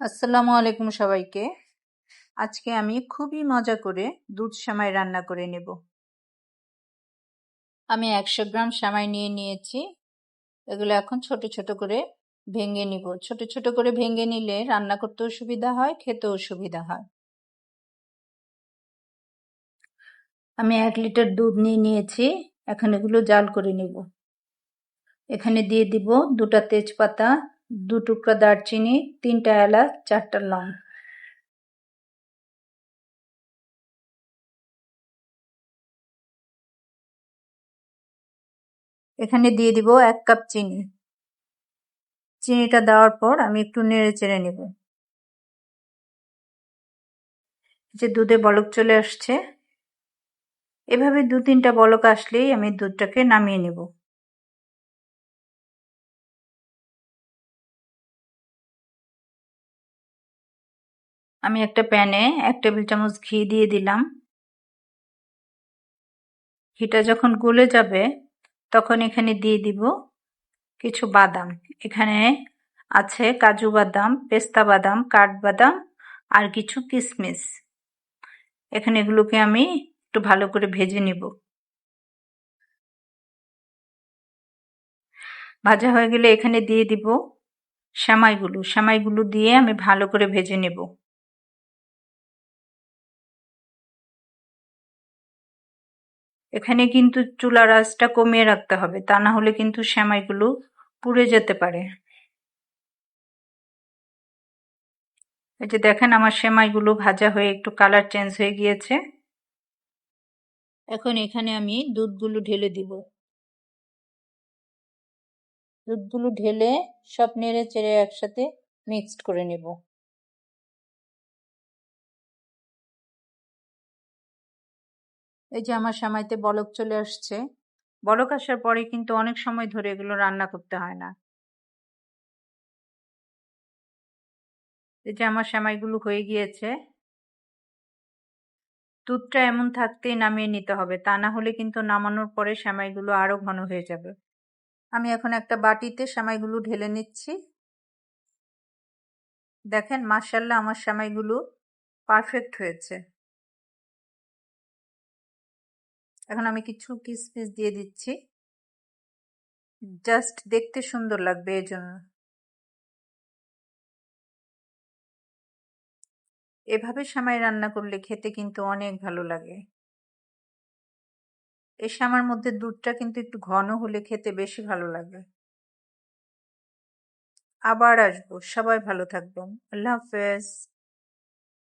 আসসালামু আলাইকুম সবাইকে। আজকে আমি খুবই মজা করে দুধ সেমাই রান্না করে নেব। আমি 100 গ্রাম সেমাই নিয়ে নিয়েছি। এগুলো এখন ছোট ছোট করে ভেঙে নিব। ছোট ছোট করে ভেঙে নিলে রান্না করতেও সুবিধা হয়, খেতেও সুবিধা হয়। আমি 1 লিটার দুধ নিয়ে নিয়েছি। এখন এগুলো জাল করে নেব। এখানে দিয়ে দিব 2টা তেজপাতা, 2 টুকরা দারচিনি, 3টা এলাচ, 4টা লং। এখানে দিয়ে দিব 1 কাপ চিনি। চিনিটা দেওয়ার পর আমি একটু নেড়ে চেড়ে নেব। যে দুধে বলক চলে আসছে, এভাবে 2-3টা বলক আসলেই আমি দুধটাকে নামিয়ে নেব। আমি একটা প্যানে 1 টেবিল চামচ ঘি দিয়ে দিলাম। ঘিটা যখন গলে যাবে তখন এখানে দিয়ে দিব কিছু বাদাম। এখানে আছে কাজু বাদাম, পেস্তা বাদাম, কাঠবাদাম আর কিছু কিশমিশ। এখানে এগুলোকে আমি একটু ভালো করে ভেজে নিব। ভাজা হয়ে গেলে এখানে দিয়ে দিব সেমাইগুলো। সেমাইগুলো দিয়ে আমি ভালো করে ভেজে নেব। এখানে কিন্তু চুলার আঁচটা কমিয়ে রাখতে হবে, তা না হলে কিন্তু সেমাইগুলো পুড়ে যেতে পারে। এই যে দেখেন আমার সেমাইগুলো ভাজা হয়ে একটু কালার চেঞ্জ হয়ে গিয়েছে। এখন এখানে আমি দুধগুলো ঢেলে দিব। দুধগুলো ঢেলে সব নেড়ে চেড়ে একসাথে মিক্সড করে নেব। এই যে আমার সেমাইতে বলক চলে আসছে। বলক আসার পরে কিন্তু অনেক সময় ধরে এগুলো রান্না করতে হয় না। এই যে আমার সেমাইগুলো হয়ে গিয়েছে। দুধটা এমন থাকতেই নামিয়ে নিতে হবে, তা না হলে কিন্তু নামানোর পরে সেমাইগুলো আরো ঘন হয়ে যাবে। আমি এখন একটা বাটিতে সেমাইগুলো ঢেলে নিচ্ছি। দেখেন মাশাআল্লাহ আমার সেমাইগুলো পারফেক্ট হয়েছে। এখন আমি কিছু কিশমিশ দিয়ে দিচ্ছি, জাস্ট দেখতে সুন্দর লাগবে এজন্য। এভাবে সেমাই রান্না করলে খেতে কিন্তু অনেক ভালো লাগে। এই সেমাইয়ের মধ্যে দুধটা কিন্তু একটু ঘন হলে খেতে বেশি ভালো লাগে। আবার আসবো। সবাই ভালো থাকবেন। আল্লাহ হাফেজ।